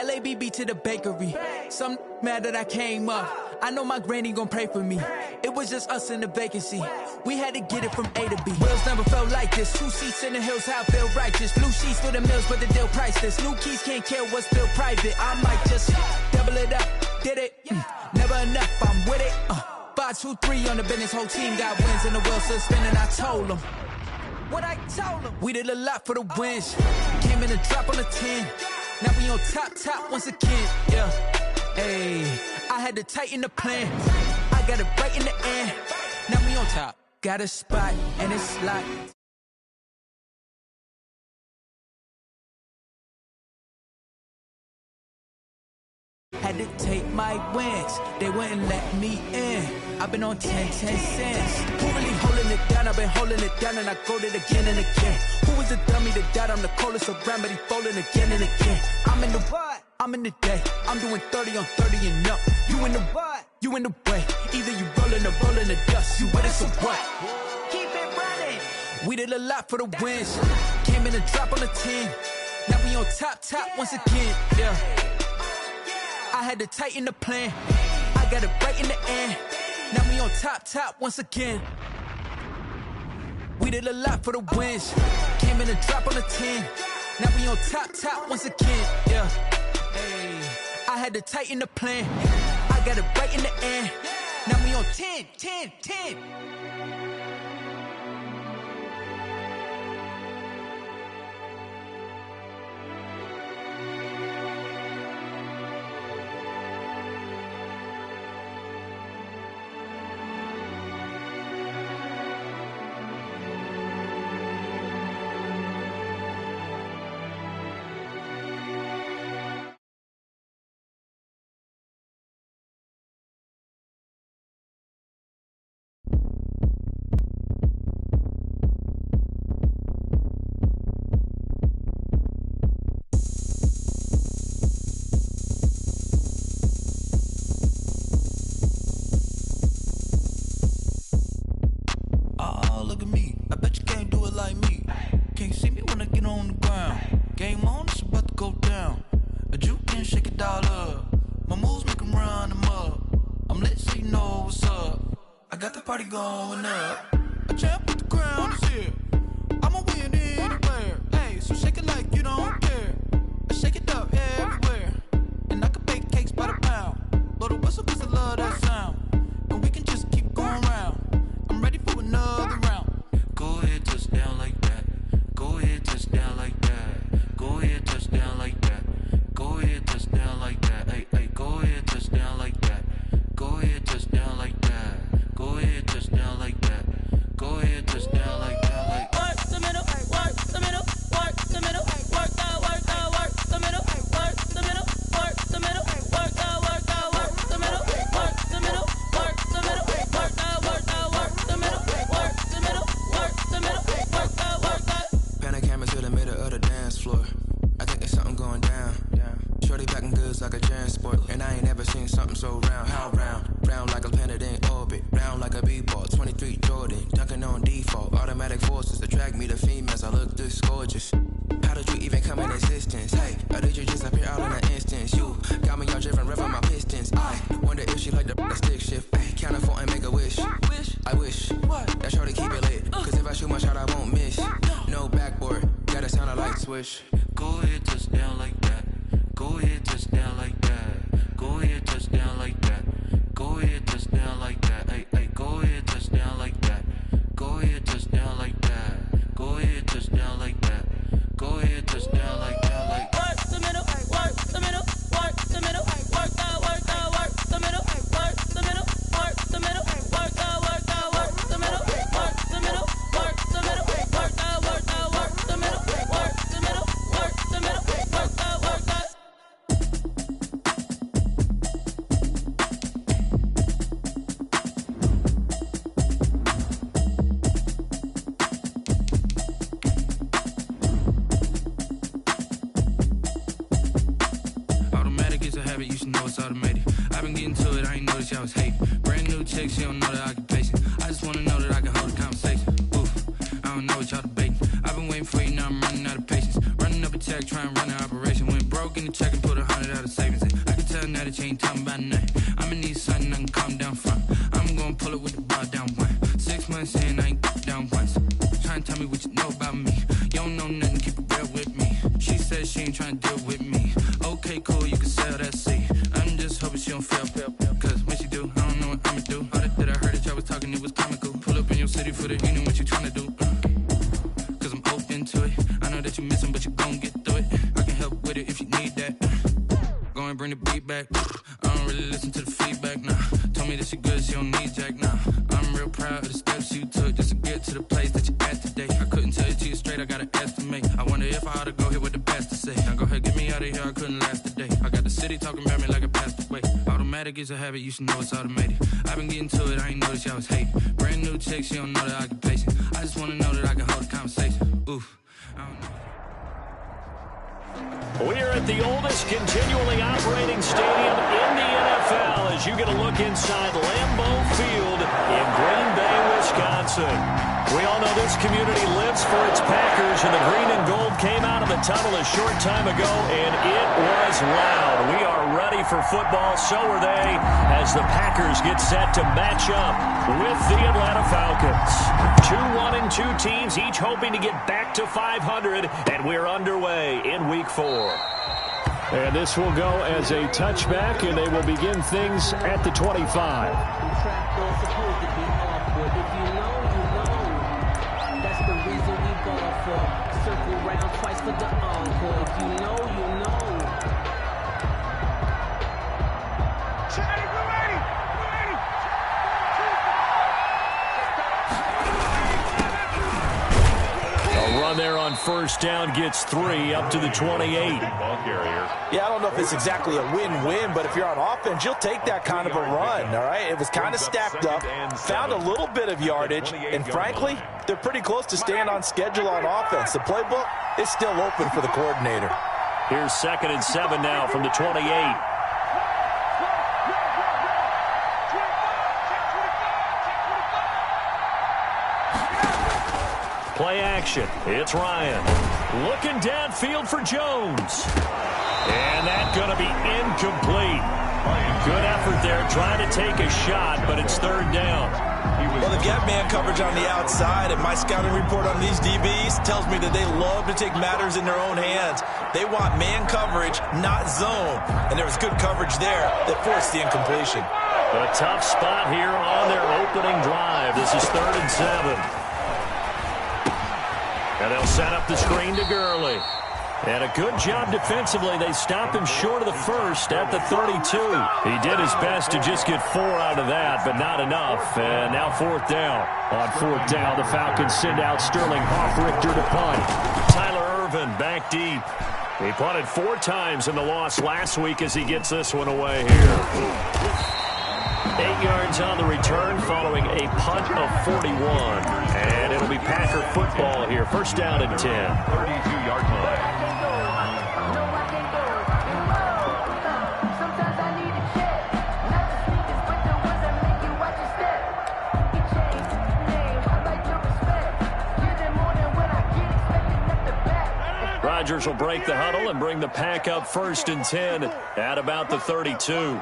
LABB to the bakery. Some mad that I came up. I know my granny gon' pray for me. It was just us in the vacancy. We had to get it from A to B. Wheels never felt like this. 2 seats in the hills, how I feel righteous. Blue sheets for the mills, but the deal priceless. New keys can't care what's still private. I might just double it up. Did it? Never enough, I'm with it. 5, 2, 3 on the business. Whole team got wins and the wheels still spinning. I told them what I told them. We did a lot for the wins. Came in a drop on the 10. Now we on top once again. Yeah. Hey, I had to tighten the plan. I got it right in the end. Now we on top. Got a spot and it's locked. Had to take my wins, they wouldn't let me in. I've been on 10 cents. Who really holding it down? I've been holding it down and I go it again and again. Who was the dummy that died? I'm the coldest around, but he folding again and again. I'm in the what? I'm in the day. I'm doing 30 on 30 and up. You in the what? You in the way. Either you rolling or rolling the dust. You with us or what? Keep it running. We did a lot for the wins. Came in a drop on the 10. Now we on top once again. Yeah. I had to tighten the plan. I got it right in the end. Now we on top once again. We did a lot for the wins. Came in a drop on the 10. Now we on top once again. Yeah. Hey, I had to tighten the plan. I got it right in the end. Now we on 10. Going up, a champ with the crown is here. I'ma win anywhere. Hey, so shake it like you don't care. Shake it up everywhere. And I can bake cakes by the pound. Blow the whistle cause I love that sound. And we can just keep going round. I'm ready for another round. Go ahead, touch down like that. Go ahead, touch down like that. Go ahead, touch down like that. Go ahead, touch down like that. Hey, hey, go ahead, touch down like that. Go ahead, touch down like that. Go ahead, touch down like that. Go ahead, touch down like that. Like work the middle, work the middle, work the middle, work that, work the middle, work the middle, work the middle, work that, work the middle, work the middle, work the middle, work that, work the middle, work the middle, work the middle, work that. Pan a camera to the middle of the dance floor. I think there's something going down. Shorty packing goods like a transport, and I ain't never seen something so round. How round? Round like a planet in orbit, round like a b-ball. 23 Jordan, dunking on default. Automatic forces attract me to females. I look this gorgeous. How did you even come in existence? Hey, or did you just appear out in an instance? You got me all driven, revving my pistons. I wonder if she like the stick shift. Ay, count afford and make a wish. I wish that shorty keep it lit. Cause if I shoot my shot, I won't miss. No backboard, gotta sound a light switch. go ahead, touch down like that. Go ahead, touch down like that. Go ahead, touch down like that. Go ahead, touch down like that. Hey, hey, go ahead, touch down like that. Go ahead, touch down like that. Go ahead, touch down like that. Go ahead, touch down like that. Like work the middle, work the middle, work the middle, work that, work the middle, work the middle, work the middle, work that, work the middle, work the middle, work the middle, work that, work the middle, work the middle, work the middle, work that, work that. Automatic is a habit, you should know it's automated. I've been getting to it, I ain't noticed y'all was hating. Brand new chick, she don't know the occupation. I just wanna know that I can hold a conversation. Oof, I don't know what y'all debating. I've been waiting for you, now I'm running out of patience. Running up a check, trying to run an operation. Went broke in the check and put 100 out of she ain't talking about nothing. I'ma need something I can calm down from. I'm gonna pull it with the bar down one. 6 months in, I ain't down once. Trying to tell me what you know about me. You don't know nothing, keep it real with me. She said she ain't trying to deal with me. Okay, cool, you can sell that seat. I'm just hoping she don't fail. Cause when she do, I don't know what I'ma do. All that I heard that y'all was talking, it was comical. Pull up in your city for the evening, what you trying to do? Cause I'm open to it. I know that you missing, but you gon' get through it. I can help with it if you need that. Go and bring the beat back. I don't really listen to the feedback, nah. Told me that she good, she don't need Jack, nah. I'm real proud of the steps you took just to get to the place that you're at today. I couldn't tell it to you straight, I gotta estimate. I wonder if I ought to go here with the best to say. Now go ahead, get me out of here, I couldn't last a day. I got the city talking about me like I passed away. Automatic is a habit, you should know it's automated. I've been getting to it, I ain't noticed y'all was hating. Brand new chick, she don't know the occupation. I just wanna know that I can hold a conversation. Oof, I don't know. We are at the oldest continually operating stadium in the NFL as you get a look inside Lambeau Field in Green Bay, Wisconsin. We all know this community lives for its Packers, and the green and gold came out of the tunnel a short time ago, and it was loud. We are ready for football, so are they, as the Packers get set to match up with the Atlanta Falcons. 2-1-2 teams, each hoping to get back to 500, and we're underway in Week 4. And this will go as a touchback, and they will begin things at the 25. Circle round twice for the encore. If you know, you know. A run there on first down gets 3 up to the 28. Yeah, I don't know if it's exactly a win-win, but if you're on offense, you'll take that kind of a run, all right? It was kind of stacked up, found a little bit of yardage, and frankly, they're pretty close to staying on schedule on offense. The playbook is still open for the coordinator. Here's 2nd and 7 now from the 28. Play action. It's Ryan. Looking downfield for Jones. And that's going to be incomplete. Good effort there trying to take a shot, but it's 3rd down. Well, they've got man coverage on the outside, and my scouting report on these DBs tells me that they love to take matters in their own hands. They want man coverage, not zone. And there was good coverage there that forced the incompletion. A tough spot here on their opening drive. This is 3rd and 7. And they'll set up the screen to Gurley. And a good job defensively. They stop him short of the first at the 32. He did his best to just get 4 out of that, but not enough. And now 4th down. On 4th down, the Falcons send out Sterling Hoffrichter to punt. Tyler Ervin back deep. He punted 4 times in the loss last week as he gets this one away here. 8 yards on the return following a punt of 41. And it'll be Packer football here. 1st down and 10. 32-yard line. Rodgers will break the huddle and bring the Pack up 1st and 10 at about the 32.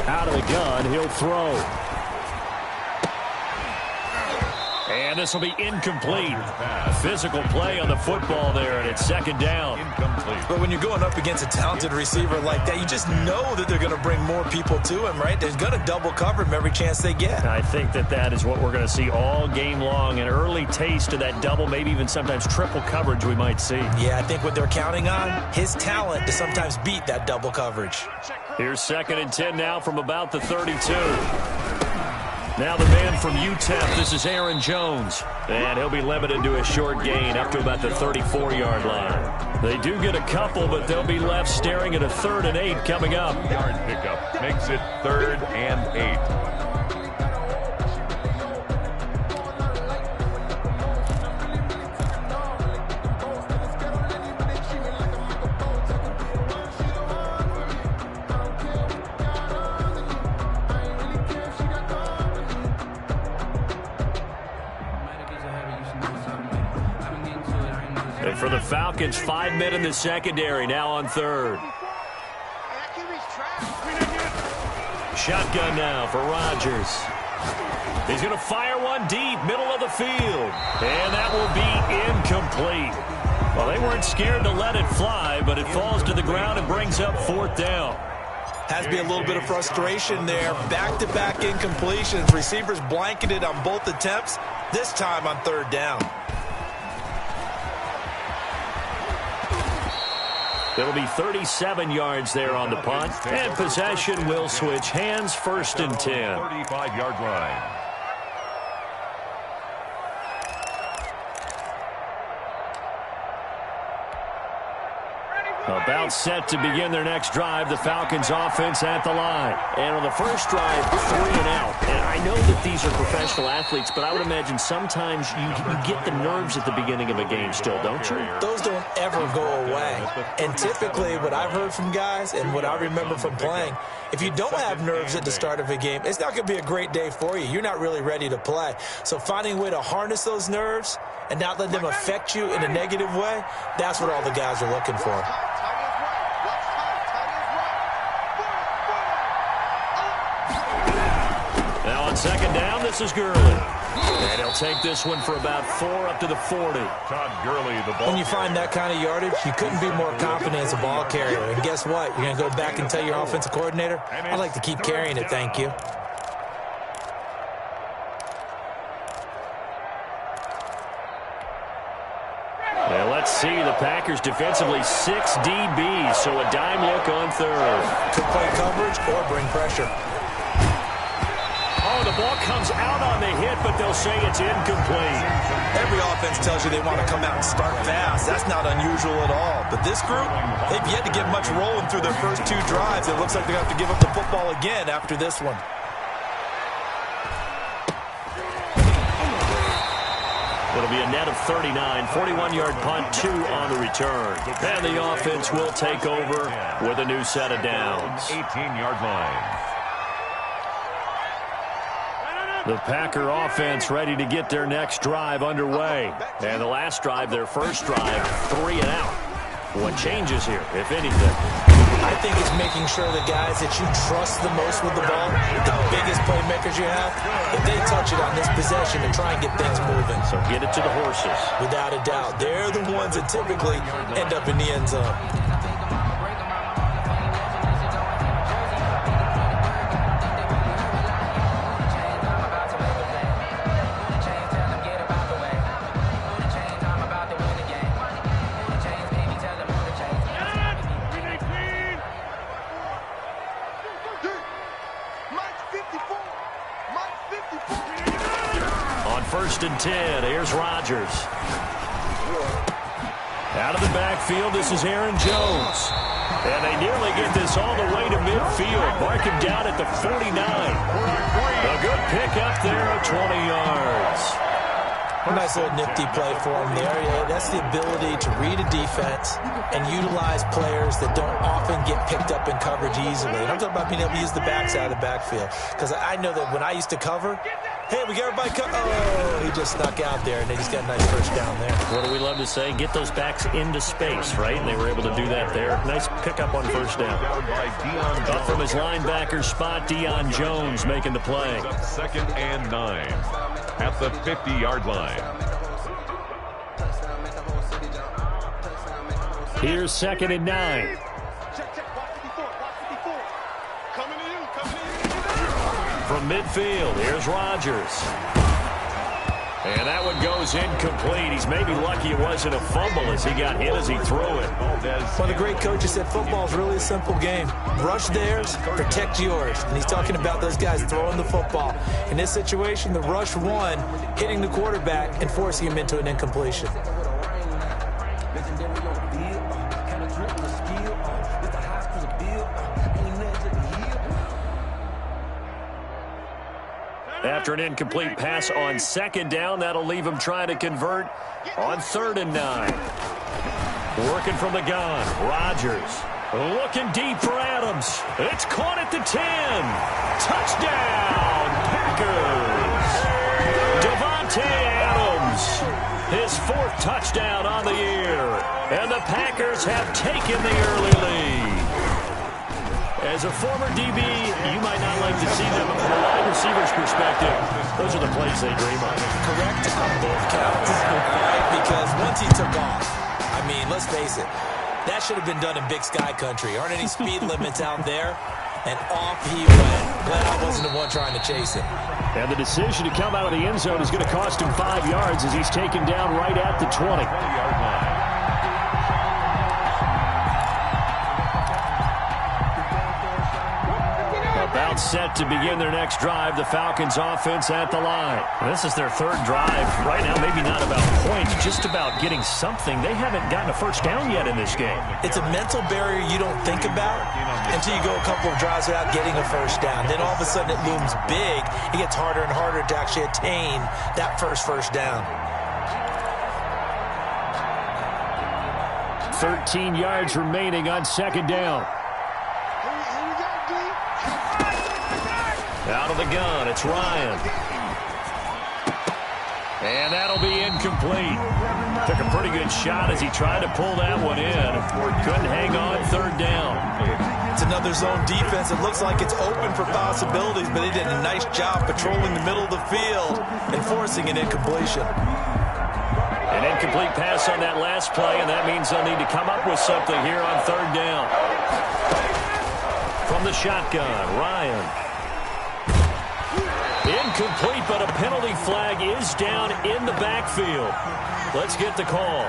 Out of the gun, he'll throw. And this will be incomplete. Physical play on the football there, and it's 2nd down. But when you're going up against a talented receiver like that, you just know that they're going to bring more people to him, right? They're going to double cover him every chance they get. I think that is what we're going to see all game long. An early taste of that double, maybe even sometimes triple coverage we might see. Yeah, I think what they're counting on, his talent to sometimes beat that double coverage. Here's 2nd and 10 now from about the 32. Now the man from UTEP, this is Aaron Jones. And he'll be limited to a short gain up to about the 34-yard line. They do get a couple, but they'll be left staring at a 3rd and 8 coming up. Yard pickup makes it 3rd and 8. Falcons 5 men in the secondary, now on third. Shotgun now for Rodgers. He's going to fire one deep, middle of the field. And that will be incomplete. Well, they weren't scared to let it fly, but it falls to the ground and brings up fourth down. Has to be a little bit of frustration there. Back-to-back incompletions. Receivers blanketed on both attempts, this time on third down. It'll be 37 yards there on the punt. And possession will switch hands, first and 10. 35-yard line. About set to begin their next drive, the Falcons offense at the line. And on the first drive, 3 and out. And I know that these are professional athletes, but I would imagine sometimes you get the nerves at the beginning of a game still, don't you? Those don't ever go away. And typically what I've heard from guys and what I remember from playing, if you don't have nerves at the start of a game, it's not going to be a great day for you. You're not really ready to play. So finding a way to harness those nerves and not let them affect you in a negative way, that's what all the guys are looking for. Now on second down, this is Gurley. And he'll take this one for about 4 up to the 40. Todd Gurley, the ball. When you find that kind of yardage, you couldn't be more confident as a ball carrier. And guess what? You're going to go back and tell your offensive coordinator, I'd like to keep carrying it, thank you. Now let's see, the Packers defensively 6 DBs, so a dime look on third. Could play coverage or bring pressure. Oh, the ball comes out on the hit, but they'll say it's incomplete. Every offense tells you they want to come out and start fast. That's not unusual at all. But this group, they've yet to get much rolling through their first 2 drives. It looks like they're going to have to give up the football again after this one. It'll be a net of 39, 41-yard punt, 2 on the return. And the offense will take over with a new set of downs. 18-yard line. The Packer offense ready to get their next drive underway. And the last drive, their first drive, 3 and out. What changes here, if anything? I think it's making sure the guys that you trust the most with the ball, the biggest playmakers you have, if they touch it on this possession and try and get things moving. So get it to the horses. Without a doubt. They're the ones that typically end up in the end zone. First and 10. Here's Rodgers. Out of the backfield, this is Aaron Jones. And they nearly get this all the way to midfield. Mark him down at the 49. A good pickup there of 20 yards. A nice little nifty play for him there. Yeah, that's the ability to read a defense and utilize players that don't often get picked up in coverage easily. And I'm talking about being able to use the backside of the backfield. Because I know that when I used to cover, hey, we got everybody oh, he just snuck out there, and then he's got a nice first down there. What do we love to say? Get those backs into space, right? And they were able to do that there. Nice pickup on first down. Up from his linebacker spot, Deion Jones making the play. Second and 9 at the 50-yard line. Here's second and 9. From midfield, here's Rodgers. And that one goes incomplete. He's maybe lucky it wasn't a fumble as he got hit as he threw it. Well, the great coach has said football is really a simple game. Rush theirs, protect yours. And he's talking about those guys throwing the football. In this situation, the rush won, hitting the quarterback and forcing him into an incompletion. After an incomplete pass on second down, that'll leave him trying to convert on third and 9. Working from the gun, Rodgers looking deep for Adams. It's caught at the 10. Touchdown, Packers. Davante Adams. his 4th touchdown on the year. And the Packers have taken the early lead. As a former DB, you might not like to see them, but from a wide receiver's perspective, those are the plays they dream of. Correct on both counts. Right? Because once he took off, I mean, let's face it, that should have been done in Big Sky country. Aren't any speed limits out there? And off he went. Glad I wasn't the one trying to chase him. And the decision to come out of the end zone is going to cost him 5 yards as he's taken down right at the 20. About set to begin their next drive, the Falcons offense at the line. This is their 3rd drive. Right now, maybe not about points, just about getting something. They haven't gotten a first down yet in this game. It's a mental barrier you don't think about until you go a couple of drives without getting a first down. Then all of a sudden it looms big. It gets harder and harder to actually attain that first down. 13 yards remaining on 2nd down. Out of the gun, it's Ryan. And that'll be incomplete. Took a pretty good shot as he tried to pull that one in. Couldn't hang on 3rd down. It's another zone defense. It looks like it's open for possibilities, but they did a nice job patrolling the middle of the field and forcing an incompletion. An incomplete pass on that last play, and that means they'll need to come up with something here on 3rd down. From the shotgun, Ryan. Incomplete, but a penalty flag is down in the backfield. Let's get the call.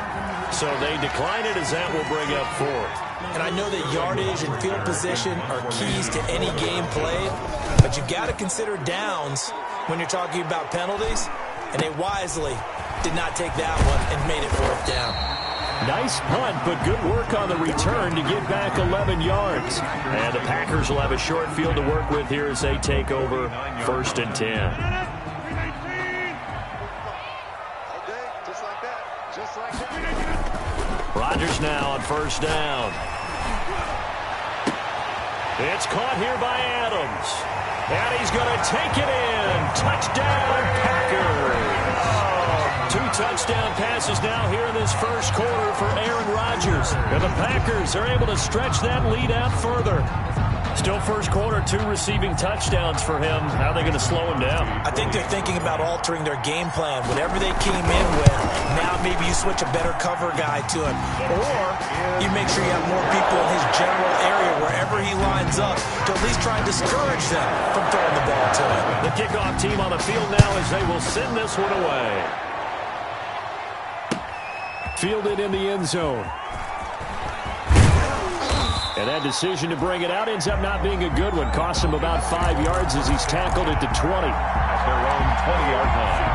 So they decline it as that will bring up 4th. And I know that yardage and field position are keys to any game played, but you've got to consider downs when you're talking about penalties, and they wisely did not take that one and made it 4th down. Nice punt, but good work on the return to get back 11 yards. And the Packers will have a short field to work with here as they take over 1st and 10. Rodgers now on 1st down. It's caught here by Adams. And he's going to take it in. Touchdown, Packers. 2 touchdown passes now here in this 1st quarter for Aaron Rodgers. And the Packers are able to stretch that lead out further. Still 1st quarter, 2 receiving touchdowns for him. How are they going to slow him down? I think they're thinking about altering their game plan. Whatever they came in with, now maybe you switch a better cover guy to him. Or you make sure you have more people in his general area wherever he lines up to at least try and discourage them from throwing the ball to him. The kickoff team on the field now as they will send this one away. Fielded in the end zone. And that decision to bring it out ends up not being a good one. Cost him about 5 yards as he's tackled at the 20. At their own 20-yard line.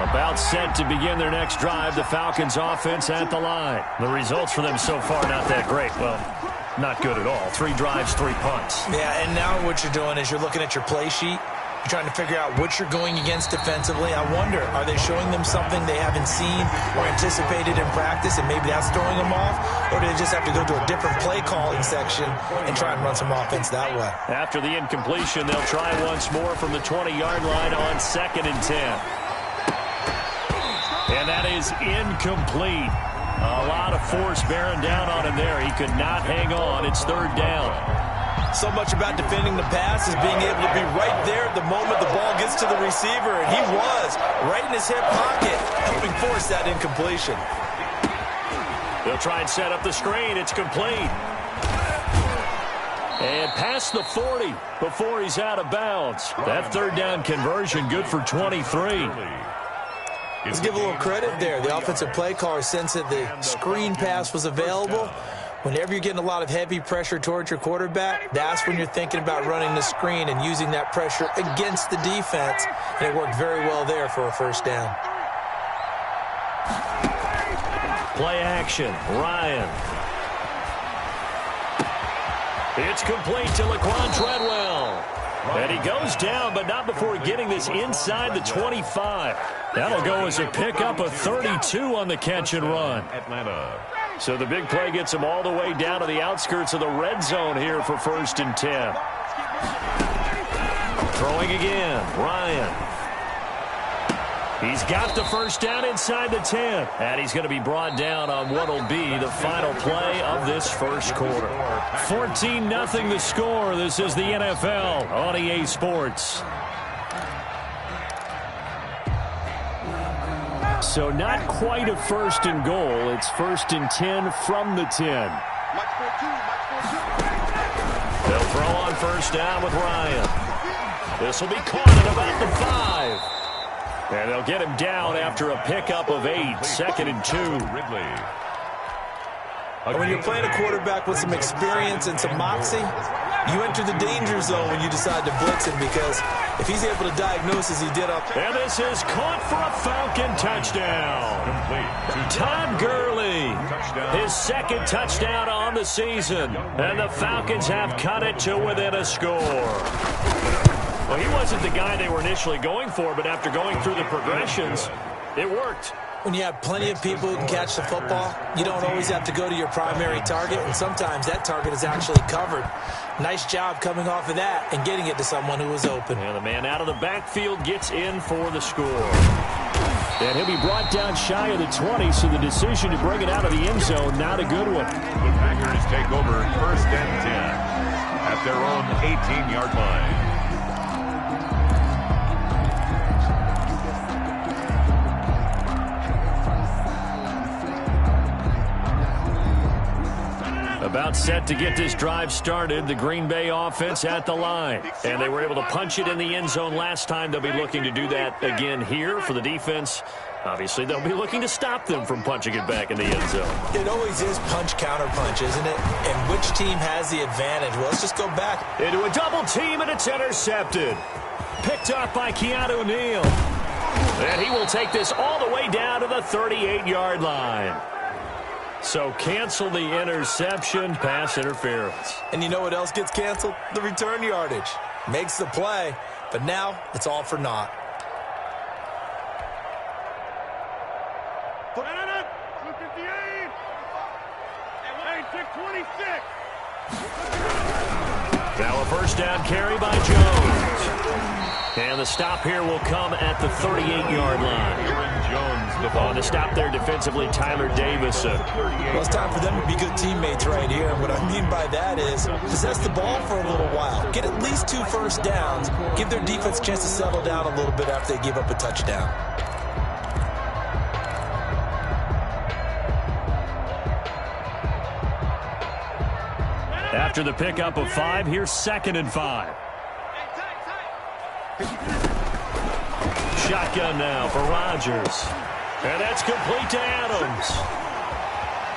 About set to begin their next drive, the Falcons offense at the line. The results for them so far not that great. Well, not good at all. 3 drives, 3 punts. Yeah, and now what you're doing is you're looking at your play sheet. You're trying to figure out what you're going against defensively. I wonder, are they showing them something they haven't seen or anticipated in practice, and maybe that's throwing them off? Or do they just have to go to a different play calling section and try and run some offense that way? After the incompletion, they'll try once more from the 20-yard line on 2nd and 10. And that is incomplete. A lot of force bearing down on him there. He could not hang on. It's 3rd down. So much about defending the pass is being able to be right there at the moment the ball gets to the receiver, and he was right in his hip pocket, helping force that incompletion. They'll try and set up the screen. It's complete. And past the 40 before he's out of bounds. That 3rd down conversion good for 23. Let's give a little credit there. The offensive play caller sensed that the screen pass was available. Whenever you're getting a lot of heavy pressure towards your quarterback, that's when you're thinking about running the screen and using that pressure against the defense. And it worked very well there for a 1st down. Play action, Ryan. It's complete to Laquan Treadwell. And he goes down, but not before getting this inside the 25. That'll go as a pickup of 32 on the catch and run. Atlanta. So the big play gets him all the way down to the outskirts of the red zone here for 1st and 10. Throwing again, Ryan. He's got the first down inside the 10. And he's going to be brought down on what will be the final play of this first quarter. 14-0 the score. This is the NFL on EA Sports. So not quite a first and goal. It's first and 10 from the 10. They'll throw on first down with Ryan. This will be caught at about the 5. And they'll get him down after a pickup of 8. 2nd and 2. Ridley. When you're playing a quarterback with some experience and some moxie, you enter the danger zone when you decide to blitz him, because if he's able to diagnose as he did up. And this is caught for a Falcon touchdown. Todd Gurley, his 2nd touchdown on the season. And the Falcons have cut it to within a score. Well, he wasn't the guy they were initially going for, but after going through the progressions, it worked. When you have plenty of people who can catch the football, you don't always have to go to your primary target, and sometimes that target is actually covered. Nice job coming off of that and getting it to someone who was open. And the man out of the backfield gets in for the score. And he'll be brought down shy of the 20, so the decision to bring it out of the end zone, not a good one. The Packers take over 1st and 10 at their own 18-yard line. About set to get this drive started, the Green Bay offense at the line. And they were able to punch it in the end zone last time. They'll be looking to do that again here for the defense. Obviously, they'll be looking to stop them from punching it back in the end zone. It always is punch-counter-punch, isn't it? And which team has the advantage? Well, let's just go back. Into a double team, and it's intercepted. Picked up by Keanu Neal. And he will take this all the way down to the 38-yard line. So cancel the interception, pass interference. And you know what else gets canceled? The return yardage. Makes the play, but now it's all for naught. Now a first down carry by Jones. And the stop here will come at the 38-yard line. On the stop there defensively, Tyler Davison. Well, it's time for them to be good teammates right here. And what I mean by that is possess the ball for a little while. Get at least 2 first downs. Give their defense a chance to settle down a little bit after they give up a touchdown. After the pickup of 5, here's 2nd and 5. Shotgun now for Rodgers. And that's complete to Adams.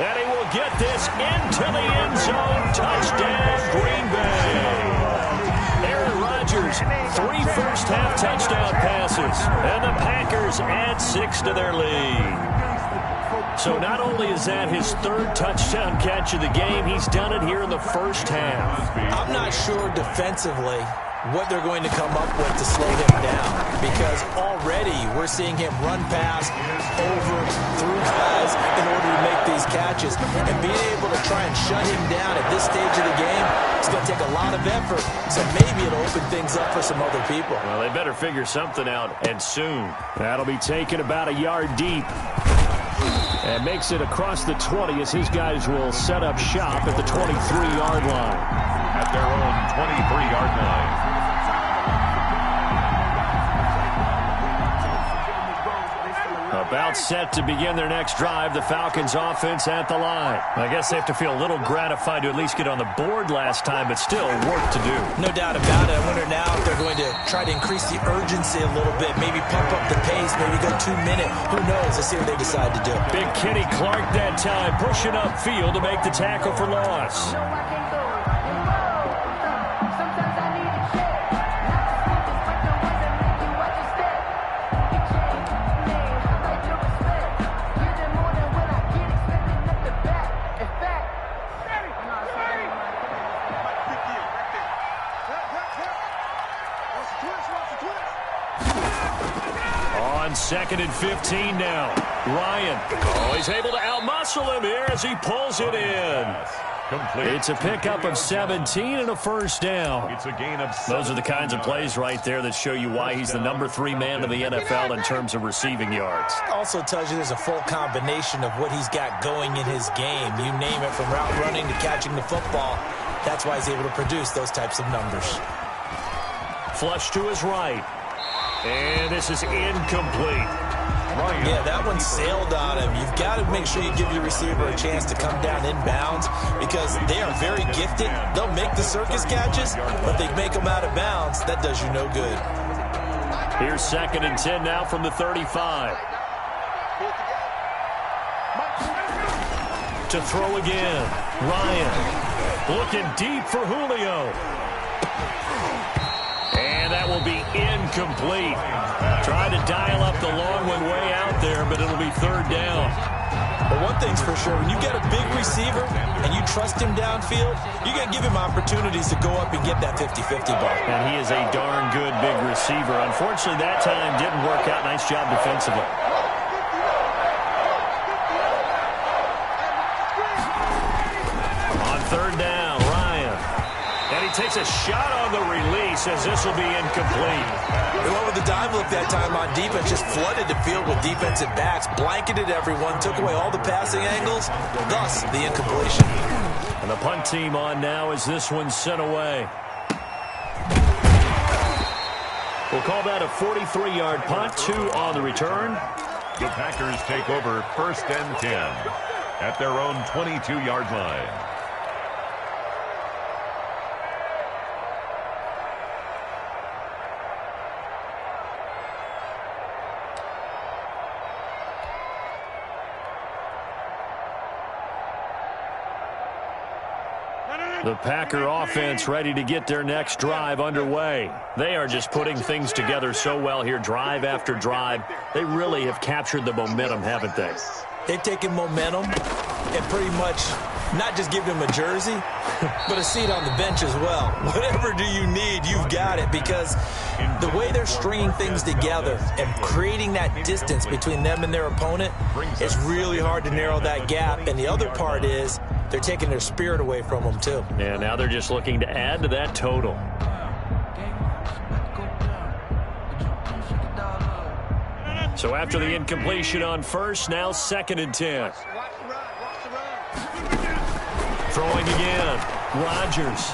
And he will get this into the end zone. Touchdown, Green Bay. Aaron Rodgers, 3 first-half touchdown passes. And the Packers add 6 to their lead. So not only is that his 3rd touchdown catch of the game, he's done it here in the first half. I'm not sure defensively what they're going to come up with to slow him down, because already we're seeing him run past, over, through guys in order to make these catches. And being able to try and shut him down at this stage of the game, it's going to take a lot of effort. So maybe it'll open things up for some other people. Well, they better figure something out, and soon. That'll be taken about a yard deep. And makes it across the 20 as his guys will set up shop at the 23-yard line. At their own 23-yard line. About set to begin their next drive, the Falcons offense at the line. I guess they have to feel a little gratified to at least get on the board last time, but still work to do. No doubt about it. I wonder now if they're going to try to increase the urgency a little bit, maybe pump up the pace, maybe go 2-minute. Who knows? Let's see what they decide to do. Big Kenny Clark that time, pushing upfield to make the tackle for loss. On 2nd and 15 now. Ryan. Oh, he's able to outmuscle him here as he pulls it in. Complete. It's a pickup of 17 and a first down. It's a gain of 7. Those are the kinds of plays right there that show you why he's the number 3 man in the NFL in terms of receiving yards. Also tells you there's a full combination of what he's got going in his game. You name it, from route running to catching the football. That's why he's able to produce those types of numbers. Flush to his right. And this is incomplete. Yeah, that one sailed on him. You've got to make sure you give your receiver a chance to come down inbounds because they are very gifted. They'll make the circus catches, but they make them out of bounds. That does you no good. Here's 2nd and 10 now from the 35. To throw again. Ryan looking deep for Julio. And that will be incomplete. Tried to dial up the long one way out there, but it'll be 3rd down. Well, one thing's for sure, when you get a big receiver and you trust him downfield, you got to give him opportunities to go up and get that 50-50 ball. And he is a darn good big receiver. Unfortunately, that time didn't work out. Nice job defensively. On 3rd down, Ryan. And he takes a shot on the release as this will be incomplete. They went with the dime look that time on defense, just flooded the field with defensive backs, blanketed everyone, took away all the passing angles, thus the incompletion. And the punt team on now as this one's sent away. We'll call that a 43-yard punt, 2 on the return. The Packers take over 1st and 10 at their own 22-yard line. The Packer offense ready to get their next drive underway. They are just putting things together so well here, drive after drive. They really have captured the momentum, haven't they? They've taken momentum and pretty much not just given him a jersey, but a seat on the bench as well. Whatever do you need, you've got it, because the way they're stringing things together and creating that distance between them and their opponent, it's really hard to narrow that gap. And the other part is they're taking their spirit away from them, too. Yeah, now they're just looking to add to that total. So after the incompletion on 1st, now 2nd and 10. Throwing again. Rodgers.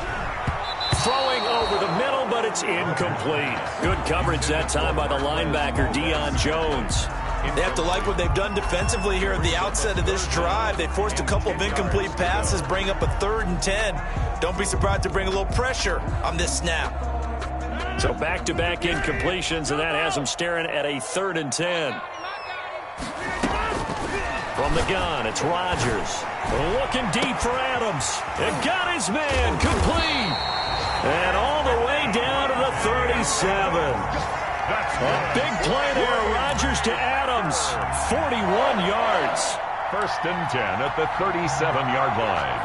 Throwing over the middle, but it's incomplete. Good coverage that time by the linebacker, Deion Jones. They have to like what they've done defensively here at the outset of this drive. They forced a couple of incomplete passes, bring up a 3rd and 10. Don't be surprised to bring a little pressure on this snap. So back-to-back incompletions, and that has them staring at a 3rd and 10. From the gun, it's Rodgers. Looking deep for Adams. And got his man complete. And all the way down to the 37. A big play there, Rodgers to Adams, 41 yards. 1st and 10 at the 37-yard line.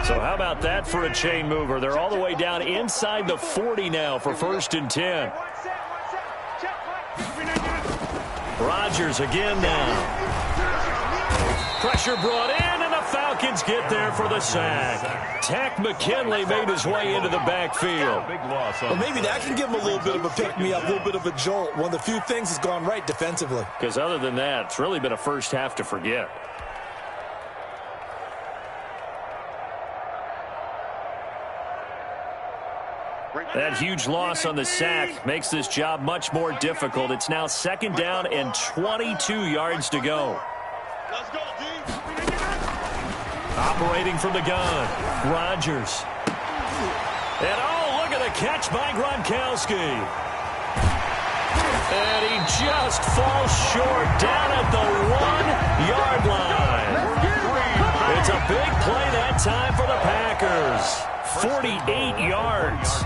So how about that for a chain mover? They're all the way down inside the 40 now for 1st and 10. Rodgers again now. Pressure brought in, and the Falcons get there for the sack. Takk McKinley made his way into the backfield. Well, maybe that can give him a little bit of a pick-me-up, a little bit of a jolt. One of the few things that's gone right defensively. Because other than that, it's really been a first half to forget. That huge loss on the sack makes this job much more difficult. It's now 2nd down and 22 yards to go. Operating from the gun, Rodgers. And oh, look at the catch by Gronkowski. And he just falls short down at the 1-yard line. It's a big play that time for the Packers. 48 yards.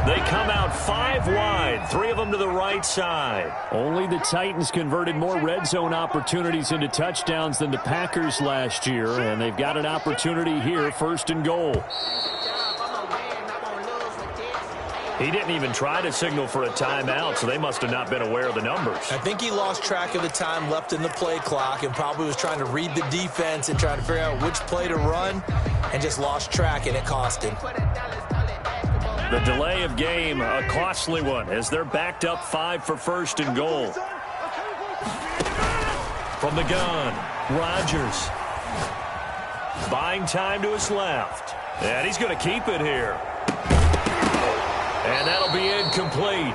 They come out 5 wide, 3 of them to the right side. Only the Titans converted more red zone opportunities into touchdowns than the Packers last year, and they've got an opportunity here, 1st and goal. He didn't even try to signal for a timeout, so they must have not been aware of the numbers. I think he lost track of the time left in the play clock and probably was trying to read the defense and trying to figure out which play to run and just lost track, and it cost him. The delay of game, a costly one, as they're backed up 5 for 1st and goal. From the gun, Rodgers. Buying time to his left. And he's going to keep it here. And that'll be incomplete.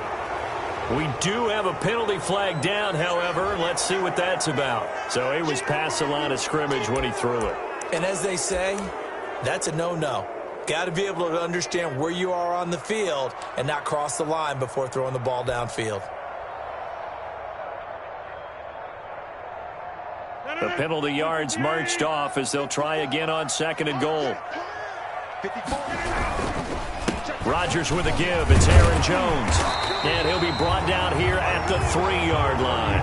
We do have a penalty flag down, however. Let's see what that's about. So he was past the line of scrimmage when he threw it. And as they say, that's a no-no. Got to be able to understand where you are on the field and not cross the line before throwing the ball downfield. The penalty yards marched off as they'll try again on 2nd and goal. Rodgers with a give. It's Aaron Jones. And he'll be brought down here at the 3-yard line.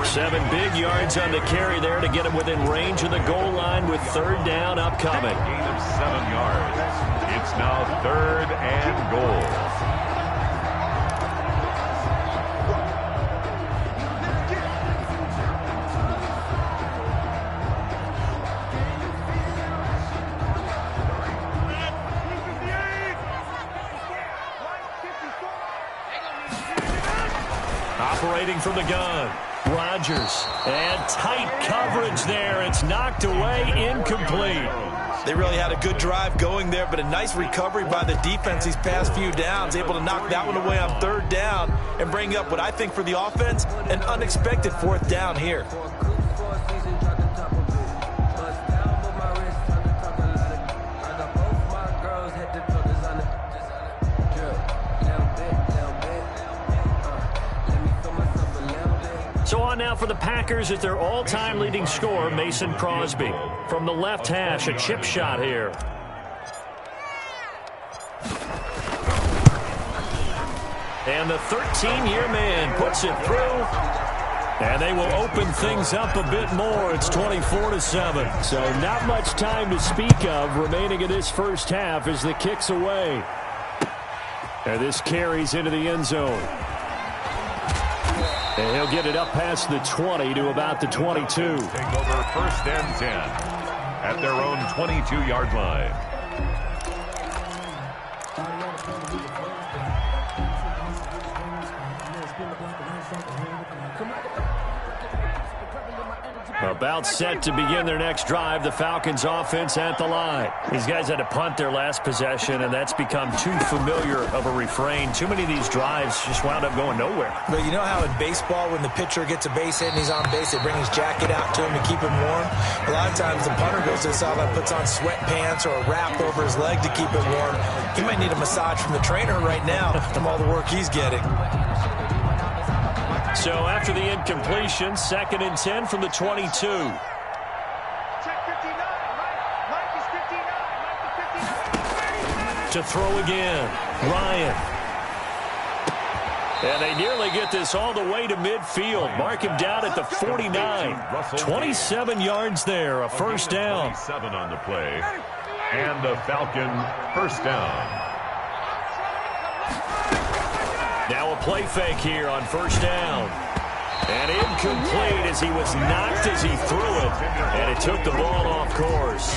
7 big yards on the carry there to get him within range of the goal line with 3rd down upcoming. Gain of 7 yards. It's now 3rd and goal. Operating from the gun, Rodgers. And tight coverage there. It's knocked away, incomplete. They really had a good drive going there, but a nice recovery by the defense these past few downs, able to knock that one away on 3rd down and bring up what I think for the offense, an unexpected 4th down here. So on now for the Packers at their all-time leading scorer, Mason Crosby. From the left hash, a chip shot here. And the 13-year man puts it through. And they will open things up a bit more. It's 24-7. So not much time to speak of remaining in this first half as the kick's away. And this carries into the end zone. And he'll get it up past the 20 to about the 22. Take over 1st and 10 at their own 22-yard line. About set to begin their next drive, the Falcons offense at the line. These guys had to punt their last possession, and that's become too familiar of a refrain. Too many of these drives just wound up going nowhere. But you know how in baseball, when the pitcher gets a base hit and he's on base, they bring his jacket out to him to keep him warm? A lot of times the punter goes to the sideline, puts on sweatpants or a wrap over his leg to keep it warm. He might need a massage from the trainer right now from all the work he's getting. So after the incompletion, 2nd and 10 from the 22. To throw again, Ryan. And they nearly get this all the way to midfield. Mark him down at the 49. 27 yards there, a 1st down. 7 on the play. And the Falcon 1st down. Now a play fake here on 1st down. And incomplete as he was knocked as he threw it. And it took the ball off course.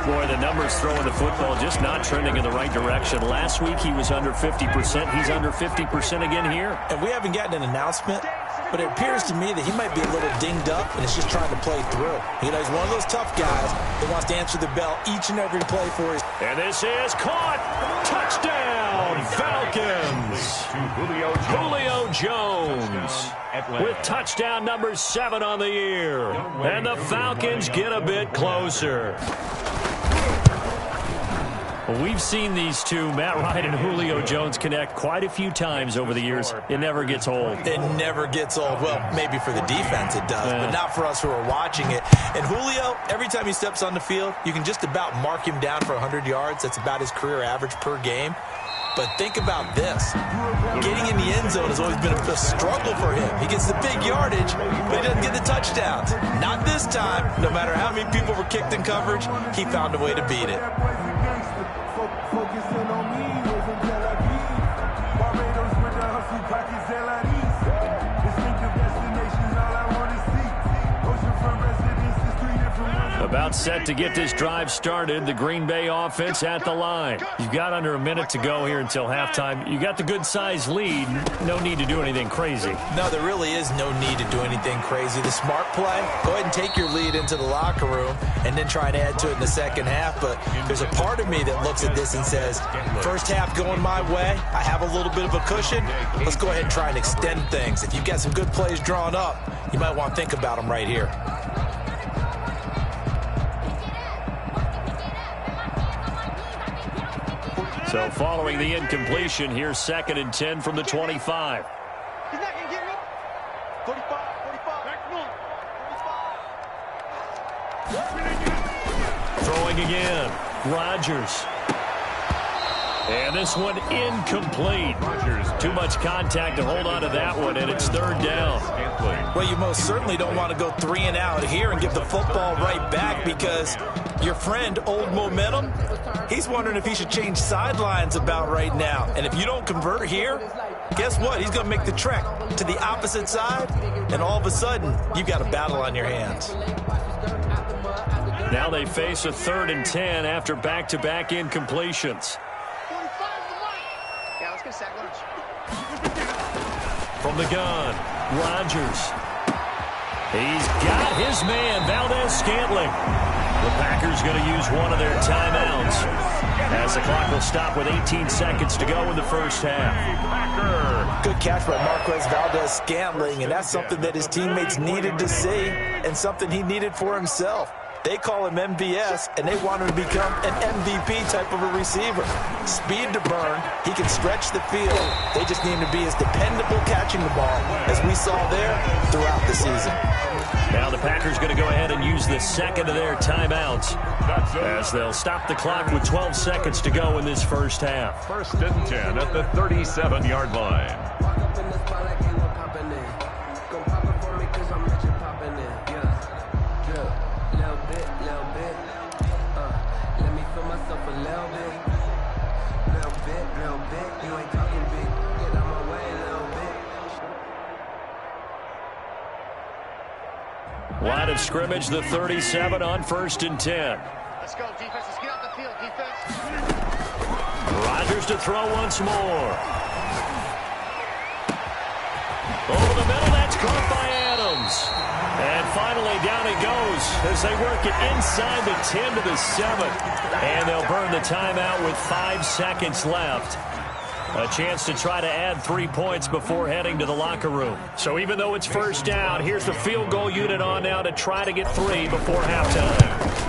Boy, the numbers throwing the football just not trending in the right direction. Last week he was under 50%. He's under 50% again here. And we haven't gotten an announcement, but it appears to me that he might be a little dinged up and is just trying to play through. You know, he's one of those tough guys that wants to answer the bell each and every play for his. And this is caught. Touchdown, Falcons. Julio Jones with touchdown number 7 on the year. And the Falcons get a bit closer. Well, we've seen these two, Matt Ryan and Julio Jones, connect quite a few times over the years. It never gets old. It never gets old. Well, maybe for the defense it does, but not for us who are watching it. And Julio, every time he steps on the field, you can just about mark him down for 100 yards. That's about his career average per game. But think about this. Getting in the end zone has always been a struggle for him. He gets the big yardage, but he doesn't get the touchdowns. Not this time. No matter how many people were kicked in coverage, he found a way to beat it. About set to get this drive started. The Green Bay offense at the line. You've got under a minute to go here until halftime. You got the good-sized lead. No need to do anything crazy. No, there really is no need to do anything crazy. The smart play, go ahead and take your lead into the locker room and then try and add to it in the second half. But there's a part of me that looks at this and says, first half going my way, I have a little bit of a cushion. Let's go ahead and try and extend things. If you've got some good plays drawn up, you might want to think about them right here. So following the incompletion, here's 2nd and 10 from the 25. He's not going to get me. 45. Throwing again. Rodgers. And this one incomplete. Too much contact to hold on to that one, and it's 3rd down. Well, you most certainly don't want to go 3 and out here and give the football right back, because your friend, Old Momentum, he's wondering if he should change sidelines about right now. And if you don't convert here, guess what? He's going to make the trek to the opposite side, and all of a sudden, you've got a battle on your hands. Now they face a 3rd and 10 after back-to-back incompletions. From the gun, Rodgers. He's got his man, Valdez-Scantling. The Packers going to use one of their timeouts as the clock will stop with 18 seconds to go in the first half. Good catch by Marquez Valdez-Scantling, and that's something that his teammates needed to see and something he needed for himself. They call him MVS, and they want him to become an MVP type of a receiver. Speed to burn. He can stretch the field. They just need him to be as dependable catching the ball as we saw there throughout the season. Now the Packers going to go ahead and use the second of their timeouts as they'll stop the clock with 12 seconds to go in this first half. 1st and 10 at the 37-yard line. Line of scrimmage, the 37 on 1st and 10. Let's go, defense. Let's get out the field, defense. Rodgers to throw once more. Over the middle, that's caught by Adams. And finally, down he goes as they work it inside the 10 to the 7. And they'll burn the timeout with 5 seconds left. A chance to try to add 3 points before heading to the locker room. So even though it's first down, here's the field goal unit on now to try to get 3 before halftime.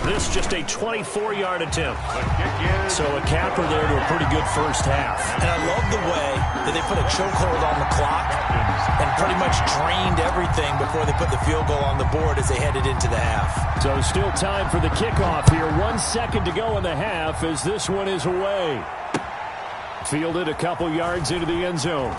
This just a 24-yard attempt. So a capper there to a pretty good first half. And I love the way that they put a chokehold on the clock and pretty much drained everything before they put the field goal on the board as they headed into the half. So still time for the kickoff here. 1 second to go in the half as this one is away. Fielded a couple yards into the end zone.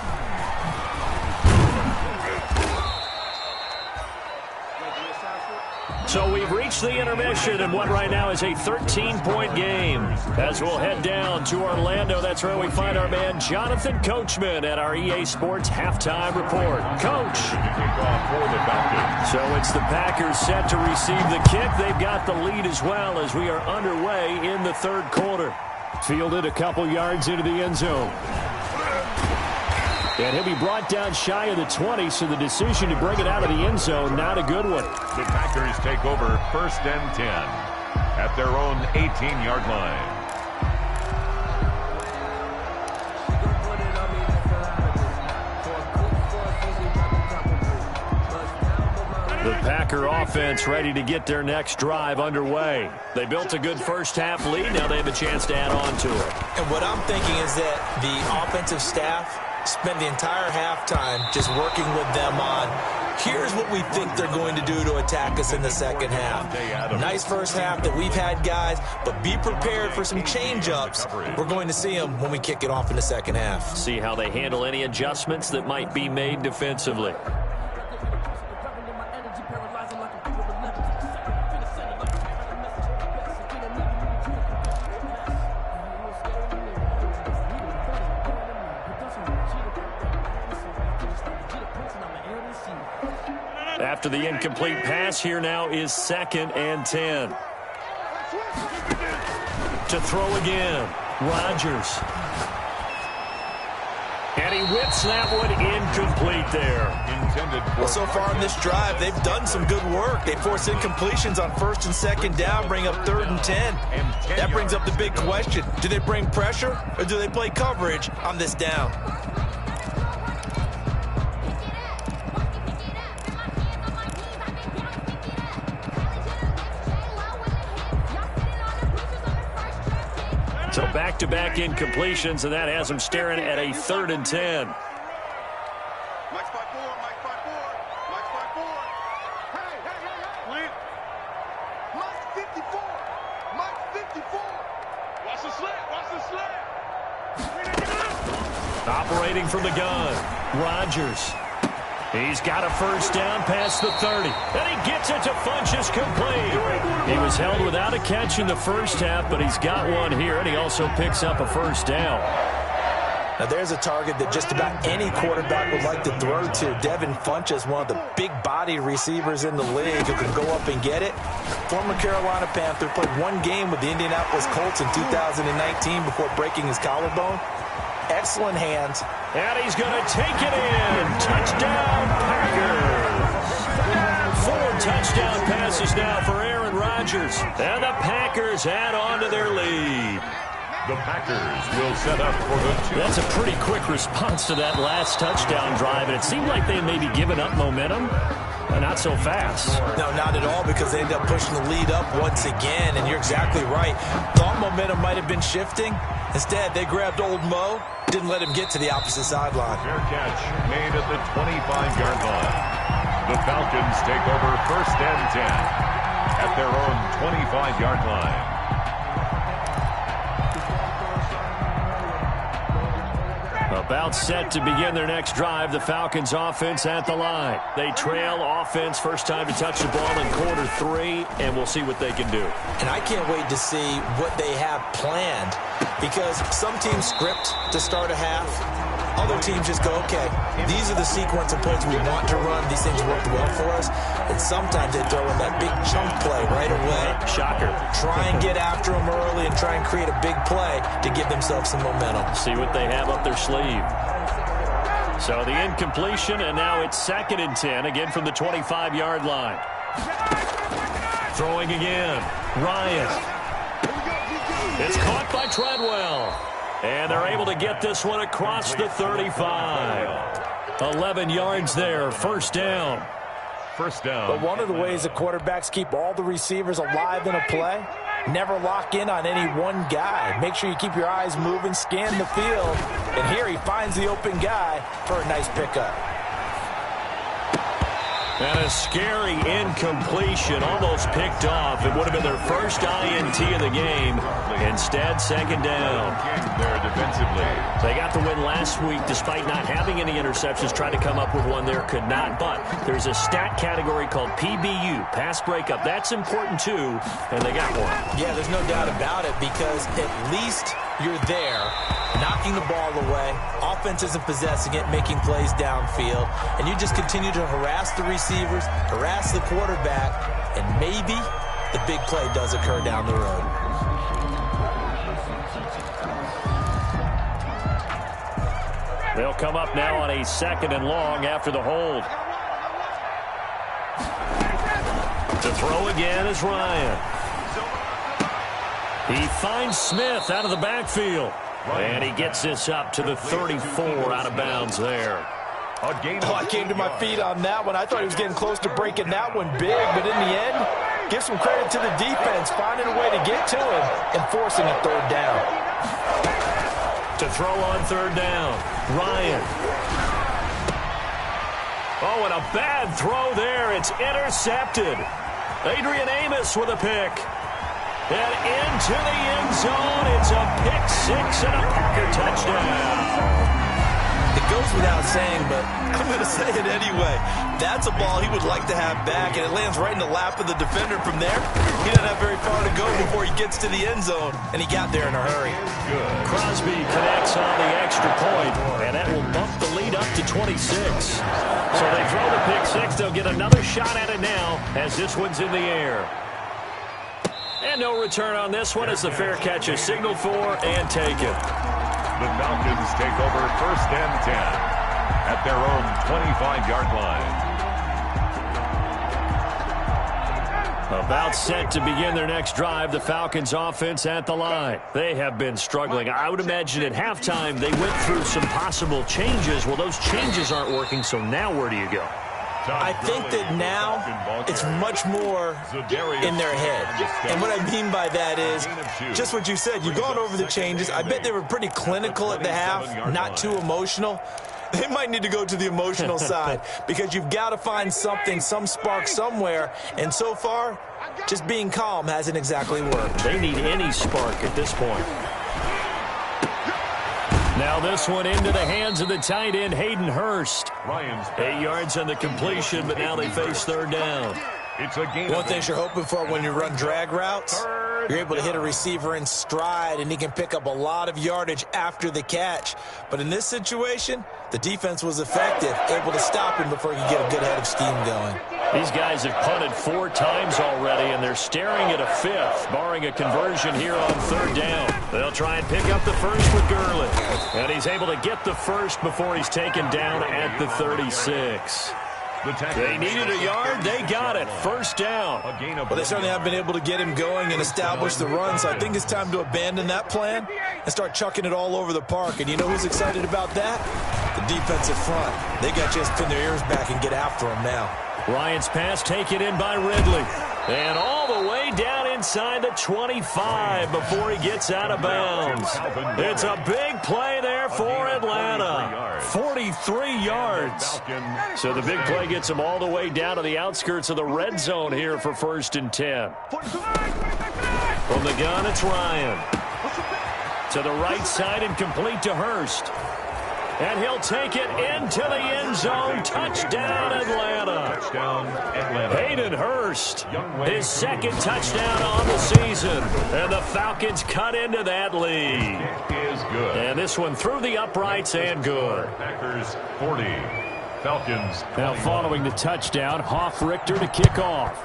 So we've reached the intermission in what right now is a 13-point game. As we'll head down to Orlando, that's where we find our man Jonathan Coachman at our EA Sports Halftime Report. Coach. So it's the Packers set to receive the kick. They've got the lead as well as we are underway in the 3rd quarter. Fielded a couple yards into the end zone. And he'll be brought down shy of the 20, so the decision to bring it out of the end zone, not a good one. The Packers take over 1st and 10 at their own 18-yard line. The Packer offense ready to get their next drive underway. They built a good first half lead. Now they have a chance to add on to it. And what I'm thinking is that the offensive staff spent the entire halftime just working with them on Here's what we think they're going to do to attack us in the second half. Nice first half that we've had, guys, but be prepared for some change-ups. We're going to see them when we kick it off in the second half. See how they handle any adjustments that might be made defensively. After the incomplete pass, here now is 2nd and 10. To throw again, Rodgers. And he whips that one incomplete there. Well, so far in this drive, they've done some good work. They force incompletions on 1st and 2nd down, bring up 3rd and 10. That brings up the big question. Do they bring pressure or do they play coverage on this down? So back-to-back incompletions, and that has him staring at a 3rd and 10. Mike's by 4, Mike's by 4, Mike's by 4. Hey. Mike's 54. Mike's 54. Watch the slant, Operating from the gun, Rodgers. He's got a 1st down past the 30. And he gets it to Funchess complete. He was held without a catch in the first half, but he's got one here, and he also picks up a 1st down. Now there's a target that just about any quarterback would like to throw to. Devin Funchess, one of the big-body receivers in the league who can go up and get it. Former Carolina Panther, played one game with the Indianapolis Colts in 2019 before breaking his collarbone. Excellent hands. And he's going to take it in. Touchdown, Packers. 4 touchdown passes now for Aaron Rodgers. And the Packers add on to their lead. The Packers will set up for the 2. That's a pretty quick response to that last touchdown drive, and it seemed like they maybe given up momentum. Not so fast. No, not at all, because they end up pushing the lead up once again, and you're exactly right. Thought momentum might have been shifting. Instead, they grabbed old Mo, didn't let him get to the opposite sideline. Fair catch made at the 25-yard line. The Falcons take over 1st and 10 at their own 25-yard line. About set to begin their next drive, the Falcons offense at the line. They trail offense, first time to touch the ball in quarter 3, and we'll see what they can do. And I can't wait to see what they have planned, because some teams script to start a half. Other teams just go, okay, these are the sequence of plays we want to run. These things worked well for us. And sometimes they throw in that big chunk play right away. Shocker. Try and get after them early and try and create a big play to give themselves some momentum. See what they have up their sleeve. So the incompletion, and now it's 2nd and 10, again from the 25-yard line. Throwing again. Ryan. It's caught by Treadwell. And they're able to get this one across the 35. 11 yards there, 1st down. But one of the ways the quarterbacks keep all the receivers alive in a play, never lock in on any one guy. Make sure you keep your eyes moving, scan the field. And here he finds the open guy for a nice pickup. And a scary incompletion, almost picked off. It would have been their first INT of the game. Instead, 2nd down. There defensively. They got the win last week despite not having any interceptions. Tried to come up with one there, could not. But there's a stat category called PBU, pass breakup. That's important too, and they got one. Yeah, there's no doubt about it, because at least you're there, knocking the ball away. Offense isn't possessing it, making plays downfield. And you just continue to harass the receivers, harass the quarterback, and maybe the big play does occur down the road. They'll come up now on a 2nd and long after the hold. To throw again is Ryan. He finds Smith out of the backfield. And he gets this up to the 34 out of bounds there. I came to my feet on that one. I thought he was getting close to breaking that one big, but in the end, give some credit to the defense, finding a way to get to him and forcing a 3rd down. To throw on 3rd down, Ryan. Oh, and a bad throw there. It's intercepted. Adrian Amos with a pick. And into the end zone. It's a pick six and a Packer touchdown. It goes without saying, but I'm going to say it anyway. That's a ball he would like to have back, and it lands right in the lap of the defender from there. He doesn't have very far to go before he gets to the end zone, and he got there in a hurry. Good. Crosby connects on the extra point, and that will bump the lead up to 26. So they throw the pick six. They'll get another shot at it now as this one's in the air. And no return on this one as the fair catch is signaled for and taken. The Falcons take over 1st and 10 at their own 25-yard line. About set to begin their next drive, the Falcons offense at the line. They have been struggling. I would imagine at halftime they went through some possible changes. Well, those changes aren't working, so now where do you go? I think that now it's much more in their head. And what I mean by that is just what you said. You've gone over the changes. I bet they were pretty clinical at the half, not too emotional. They might need to go to the emotional side because you've got to find something, some spark somewhere. And so far, just being calm hasn't exactly worked. They need any spark at this point. Now this one into the hands of the tight end, Hayden Hurst. 8 yards on the completion, but now they face third down. It's a game. One thing you're hoping for when you run drag routes, you're able to hit a receiver in stride, and he can pick up a lot of yardage after the catch. But in this situation, the defense was effective, able to stop him before he could get a good head of steam going. These guys have punted 4 times already, and they're staring at a 5th, barring a conversion here on third down. They'll try and pick up the first with Gurley. And he's able to get the first before he's taken down at the 36. They needed a yard. They got it. First down. Well, they certainly have been able to get him going and establish the run, so I think it's time to abandon that plan and start chucking it all over the park. And you know who's excited about that? The defensive front. They got to just pin their ears back and get after him now. Ryan's pass taken in by Ridley. And all the way down inside the 25 before he gets out of bounds. It's a big play there for Atlanta. 43 yards. So the big play gets him all the way down to the outskirts of the red zone here for 1st and 10. From the gun, it's Ryan. To the right side and complete to Hurst. And he'll take it into the end zone. Touchdown, Atlanta. Hayden Hurst, his 2nd touchdown on the season. And the Falcons cut into that lead. Is good. And this one through the uprights and good. Packers 40. Falcons 21. Now following the touchdown, Hoff-Richter to kick off.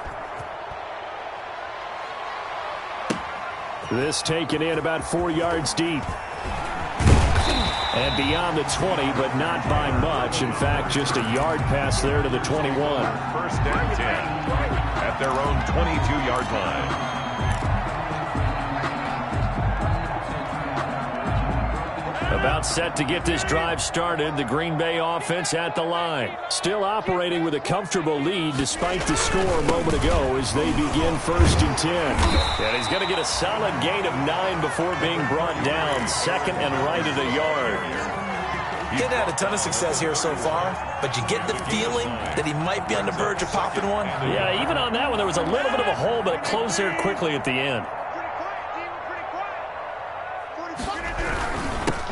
This taken in about 4 yards deep. And beyond the 20, but not by much. In fact, just a yard pass there to the 21. 1st and 10 at their own 22-yard line. About set to get this drive started, the Green Bay offense at the line. Still operating with a comfortable lead despite the score a moment ago as they begin 1st and 10. And he's going to get a solid gain of 9 before being brought down. 2nd and right at a yard. He hasn't had a ton of success here so far, but you get the feeling that he might be on the verge of popping one. Yeah, even on that one, there was a little bit of a hole, but it closed there quickly at the end.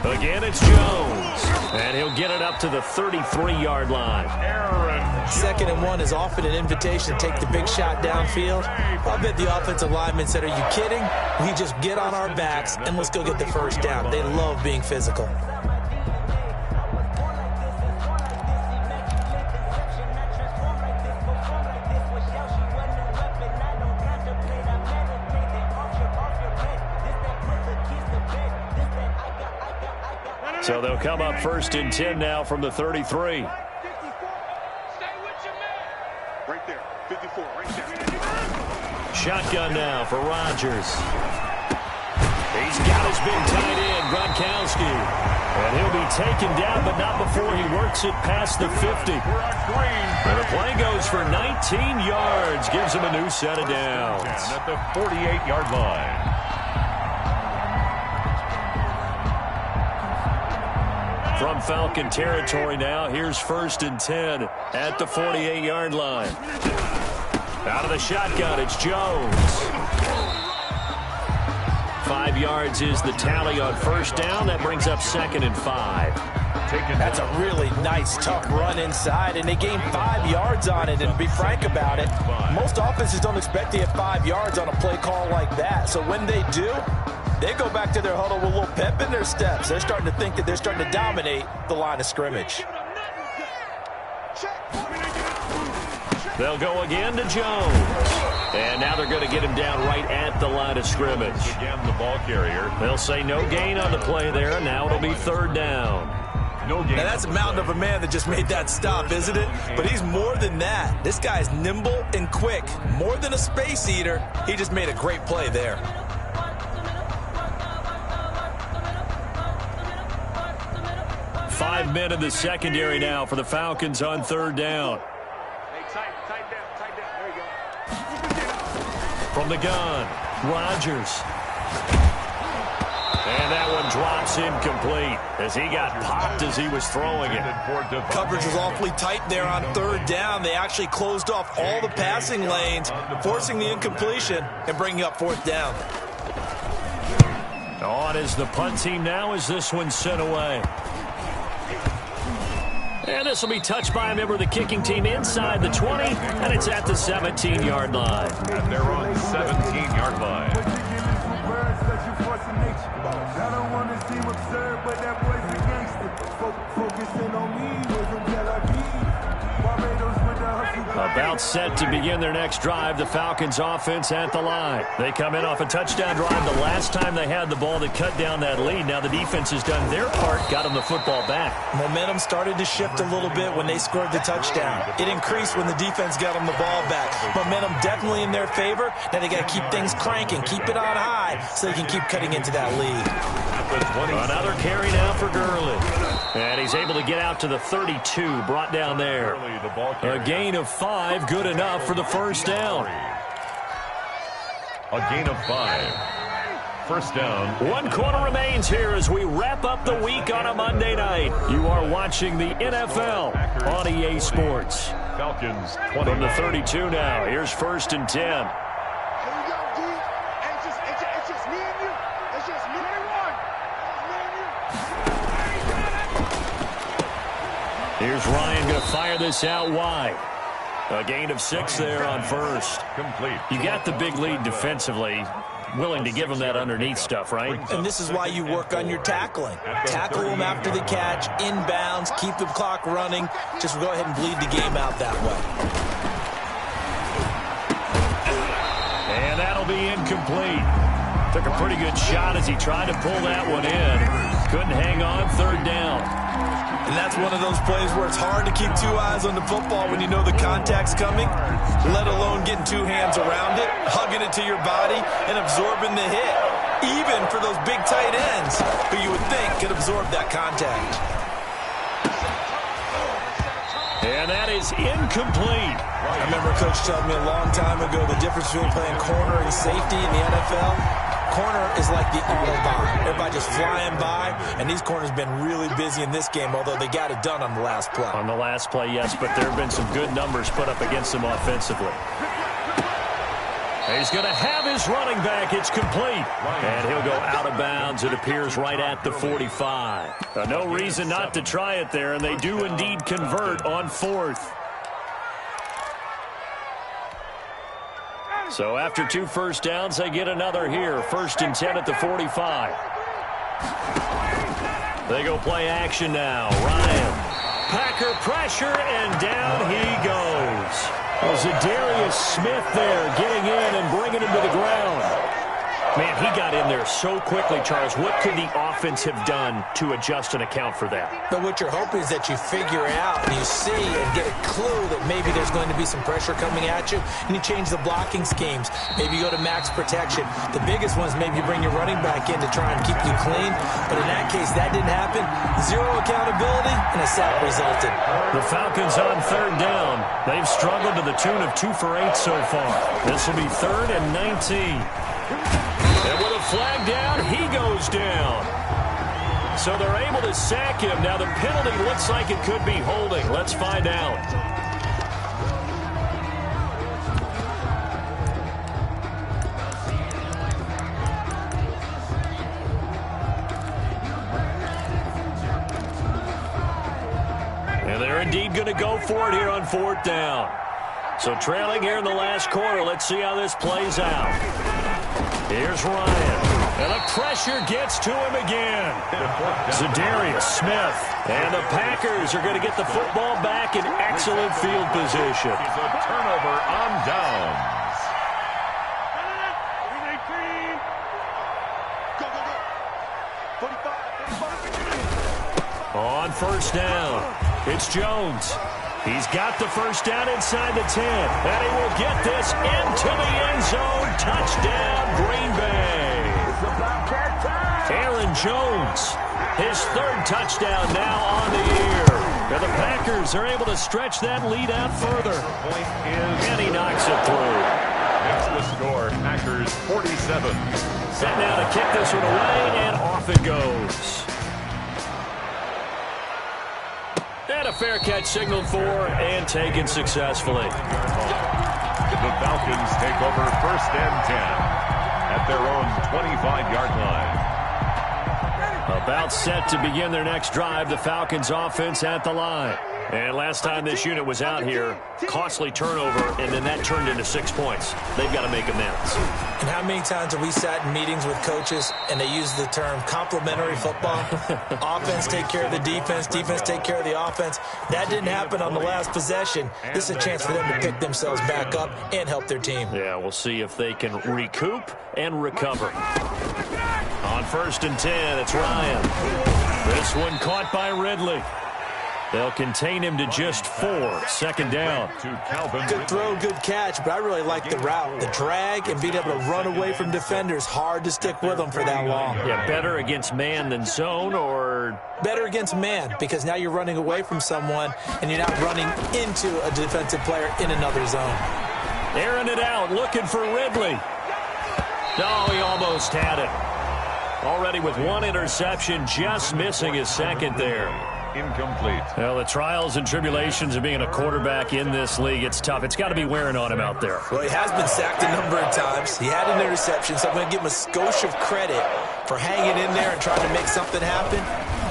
Again, it's Jones. And he'll get it up to the 33-yard line. 2nd and 1 is often an invitation to take the big shot downfield. I bet the offensive lineman said, are you kidding? We just get on our backs and let's go get the first down. They love being physical. So they'll come up 1st and 10 now from the 33. Shotgun now for Rodgers. He's got his big tight end, Gronkowski. And he'll be taken down, but not before he works it past the 50. And the play goes for 19 yards, gives him a new set of downs. At the 48-yard line. from Falcon territory now. Here's 1st and 10 at the 48-yard line. Out of the shotgun, it's Jones. 5 yards is the tally on 1st down. That brings up 2nd and 5. That's a really nice, tough run inside, and they gained 5 yards on it. And to be frank about it, most offenses don't expect to get 5 yards on a play call like that. So when they do, they go back to their huddle with a little pep in their steps. They're starting to think that they're starting to dominate the line of scrimmage. They'll go again to Jones. And now they're going to get him down right at the line of scrimmage. Again, the ball carrier. They'll say no gain on the play there. Now it'll be 3rd down. Now that's a mountain of a man that just made that stop, isn't it? But he's more than that. This guy's nimble and quick. More than a space eater. He just made a great play there. Five men in the secondary now for the Falcons on 3rd down. From the gun, Rodgers. And that one drops incomplete as he got popped as he was throwing it. Coverage was awfully tight there on 3rd down. They actually closed off all the passing lanes, forcing the incompletion and bringing up 4th down. On is the punt team now as this one's sent away. And this will be touched by a member of the kicking team inside the 20, and it's at the 17-yard line. And they're on 17-yard line. I don't want to seem absurd, but that boy's a gangster. Focusing on me wasn't Tel Aviv. Barbados with the hustle. About set to begin their next drive, the Falcons offense at the line. They come in off a touchdown drive the last time they had the ball that cut down that lead. Now the defense has done their part, got them the football back. Momentum started to shift a little bit when they scored the touchdown. It increased when the defense got them the ball back. Momentum definitely in their favor. Now they got to keep things cranking, keep it on high so they can keep cutting into that lead. Another carry now for Gurley. And he's able to get out to the 32, brought down there. A gain of 5, good enough for the 1st down. A gain of 5. 1st down. 1 quarter remains here as we wrap up the week on a Monday night. You are watching the NFL on EA Sports. Falcons 20. From the 32 now, here's 1st and 10. Here's Ryan going to fire this out wide. A gain of 6 there on 1st. Complete. You got the big lead defensively. Willing to give them that underneath stuff, right? And this is why you work on your tackling. Tackle them after the catch, inbounds, keep the clock running. Just go ahead and bleed the game out that way. And that'll be incomplete. Took a pretty good shot as he tried to pull that one in. Couldn't hang on, 3rd down. And that's one of those plays where it's hard to keep 2 eyes on the football when you know the contact's coming, let alone getting 2 hands around it, hugging it to your body, and absorbing the hit, even for those big tight ends who you would think could absorb that contact. And that is incomplete. I remember Coach telling me a long time ago the difference between playing corner and safety in the NFL. Corner is like the Autobahn. Everybody just flying by, and these corners been really busy in this game, although they got it done on the last play. On the last play, yes, but there have been some good numbers put up against them offensively. He's going to have his running back. It's complete. And he'll go out of bounds. It appears right at the 45. No reason not to try it there, and they do indeed convert on 4th. So after 2 1st downs, they get another here. 1st and 10 at the 45. They go play action now. Ryan. Packer pressure, and down he goes. Zadarius Smith there getting in and bringing him to the ground. Man, he got in there so quickly, Charles. What could the offense have done to adjust and account for that? But what you're hoping is that you figure out and you see and get a clue that maybe there's going to be some pressure coming at you, and you change the blocking schemes. Maybe you go to max protection. The biggest one is maybe you bring your running back in to try and keep you clean. But in that case, that didn't happen. 0 accountability, and a sack resulted. The Falcons on 3rd down. They've struggled to the tune of 2 for 8 so far. This will be 3rd and 19. And with a flag down, he goes down. So they're able to sack him. Now the penalty looks like it could be holding. Let's find out. And they're indeed going to go for it here on 4th down. So trailing here in the last quarter. Let's see how this plays out. Here's Ryan. And the pressure gets to him again. Za'Darius Smith. And the Packers are going to get the football back in excellent field position. It's a turnover on downs. On 1st down, it's Jones. He's got the 1st down inside the 10. And he will get this into the end zone. Touchdown, Green Bay. Aaron Jones, his 3rd touchdown now on the year. And the Packers are able to stretch that lead out further. And he knocks it through. That's the score. Packers 47. Set now to kick this one away, and off it goes. And a fair catch signaled for and taken successfully. The Falcons take over 1st and 10 at their own 25-yard line. About set to begin their next drive, the Falcons offense at the line. And last time this unit was out here, costly turnover, and then that turned into 6 points. They've got to make amends. And how many times have we sat in meetings with coaches and they use the term complementary football? Offense take care of the defense, defense take care of the offense. That didn't happen on the last possession. This is a chance for them to pick themselves back up and help their team. Yeah, we'll see if they can recoup and recover. On 1st and 10, it's Ryan. This one caught by Ridley. They'll contain him to just 4. 2nd down. Good throw, good catch, but I really like the route. The drag and being able to run away from defenders. Hard to stick with them for that long. Yeah, better against man than zone, or? Better against man, because now you're running away from someone and you're not running into a defensive player in another zone. Airing it out, looking for Ridley. No, he almost had it. Already with 1 interception, just missing his 2nd there. Incomplete. Well, the trials and tribulations of being a quarterback in this league, it's tough. It's got to be wearing on him out there. Well, he has been sacked a number of times. He had an interception, so I'm going to give him a skosh of credit for hanging in there and trying to make something happen,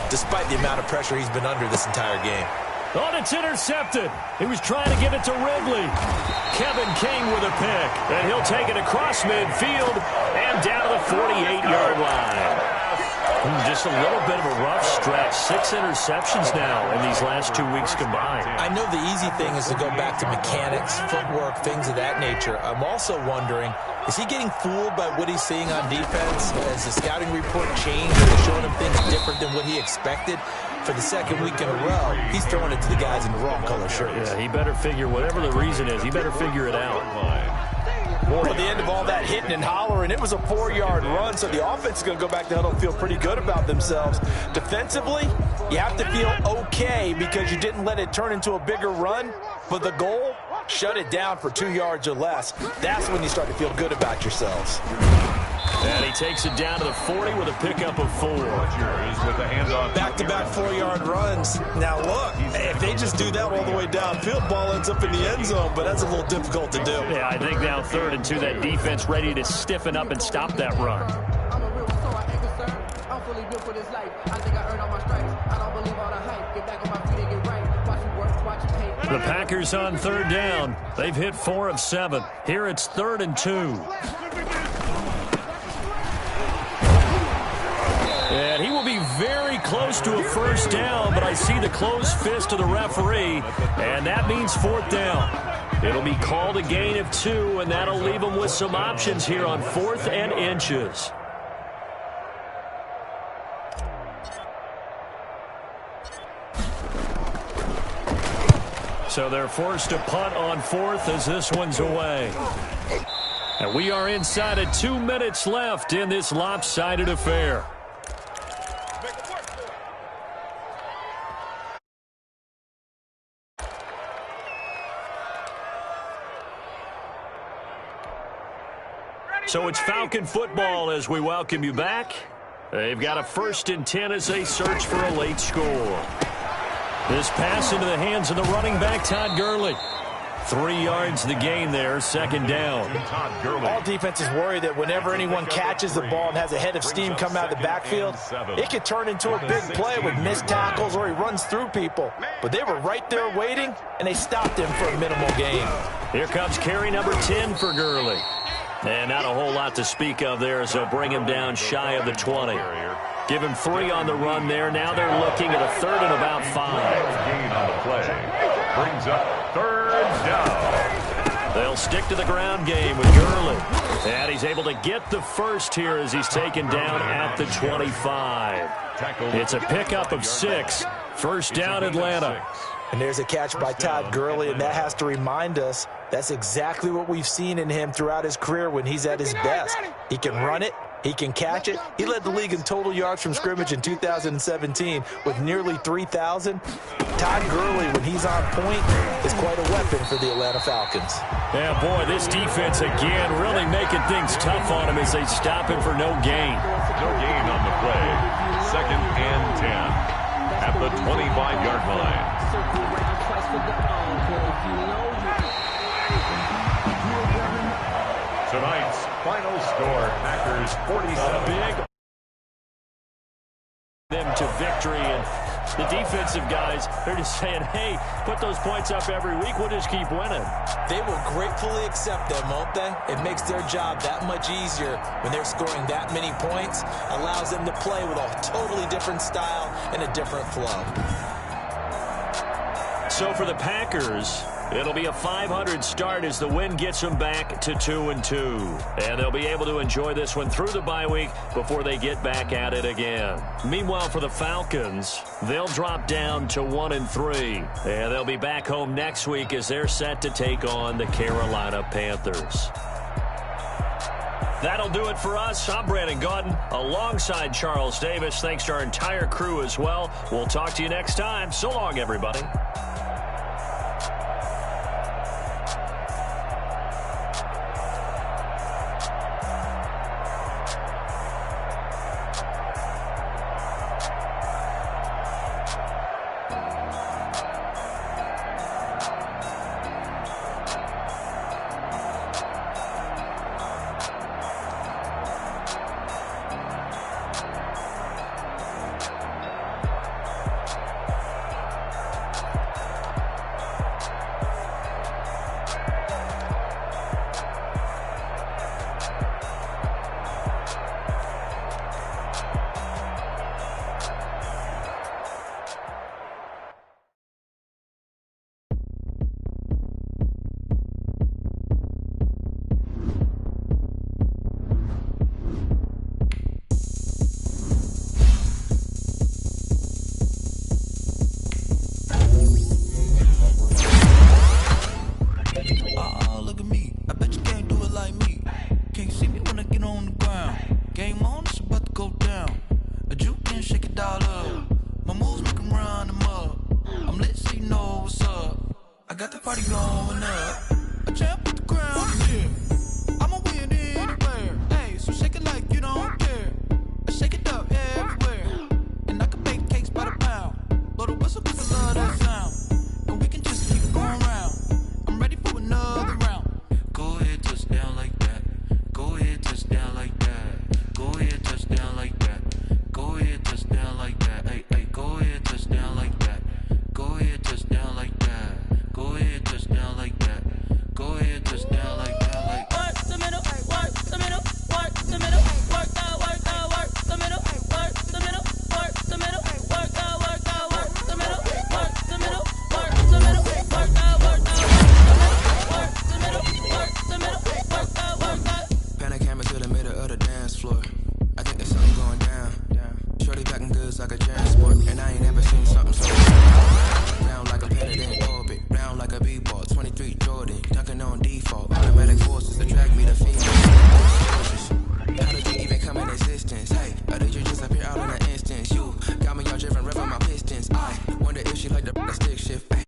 despite the amount of pressure he's been under this entire game. Oh, it's intercepted. He was trying to give it to Ridley. Kevin King with a pick. And he'll take it across midfield and down to the 48-yard line. Just a little bit of a rough stretch. 6 interceptions now in these last 2 weeks combined. I know the easy thing is to go back to mechanics, footwork, things of that nature. I'm also wondering, is he getting fooled by what he's seeing on defense? Has the scouting report changed? Are they showing him things different than what he expected? For the 2nd week in a row, he's throwing it to the guys in the wrong color shirts. Yeah, he better figure, whatever the reason is, he better figure it out. Well, at the end of all that hitting and hollering, it was a 4-yard run, so the offense is going to go back to huddle and feel pretty good about themselves. Defensively, you have to feel okay because you didn't let it turn into a bigger run, but the goal, shut it down for 2 yards or less. That's when you start to feel good about yourselves. And he takes it down to the 40 with a pickup of 4. Back-to-back 4-yard runs. Now, look, if they just do that all the way downfield, ball ends up in the end zone, but that's a little difficult to do. Yeah, I think now 3rd and 2, that defense ready to stiffen up and stop that run. The Packers on 3rd down. They've hit 4 of 7. Here it's 3rd and 2. And he will be very close to a 1st down, but I see the closed fist of the referee, and that means 4th down. It'll be called a gain of 2, and that'll leave them with some options here on 4th and inches. So they're forced to punt on 4th as this one's away. And we are inside of 2 minutes left in this lopsided affair. So it's Falcon football as we welcome you back. They've got a 1st and 10 as they search for a late score. This pass into the hands of the running back, Todd Gurley. 3 yards the gain there, 2nd down. All defenses worry that whenever anyone catches the ball and has a head of steam come out of the backfield, it could turn into a big play with missed tackles or he runs through people. But they were right there waiting, and they stopped him for a minimal gain. Here comes carry number 10 for Gurley. And not a whole lot to speak of there as they'll bring him down shy of the 20. Give him 3 on the run there. Now they're looking at a 3rd and about 5. Gain on the play. Brings up 3rd down. They'll stick to the ground game with Gurley. And he's able to get the 1st here as he's taken down at the 25. It's a pickup of 6. 1st down, Atlanta. And there's a catch by Todd Gurley, and that has to remind us that's exactly what we've seen in him throughout his career when he's at his best. He can run it. He can catch it. He led the league in total yards from scrimmage in 2017 with nearly 3,000. Todd Gurley, when he's on point, is quite a weapon for the Atlanta Falcons. Yeah, boy, this defense again really making things tough on him as they stop him for no gain. No gain on the play. 2nd and 10 at the 25-yard line. Tonight's final score, Packers 47. Big them to victory, and the defensive guys, they're just saying, hey, put those points up every week, we'll just keep winning. They will gratefully accept them, won't they? It makes their job that much easier when they're scoring that many points, allows them to play with a totally different style and a different flow. So for the Packers, it'll be a 500 start as the win gets them back to 2-2. And they'll be able to enjoy this one through the bye week before they get back at it again. Meanwhile, for the Falcons, they'll drop down to 1-3. And they'll be back home next week as they're set to take on the Carolina Panthers. That'll do it for us. I'm Brandon Gaudin alongside Charles Davis. Thanks to our entire crew as well. We'll talk to you next time. So long, everybody. She like the stick shift.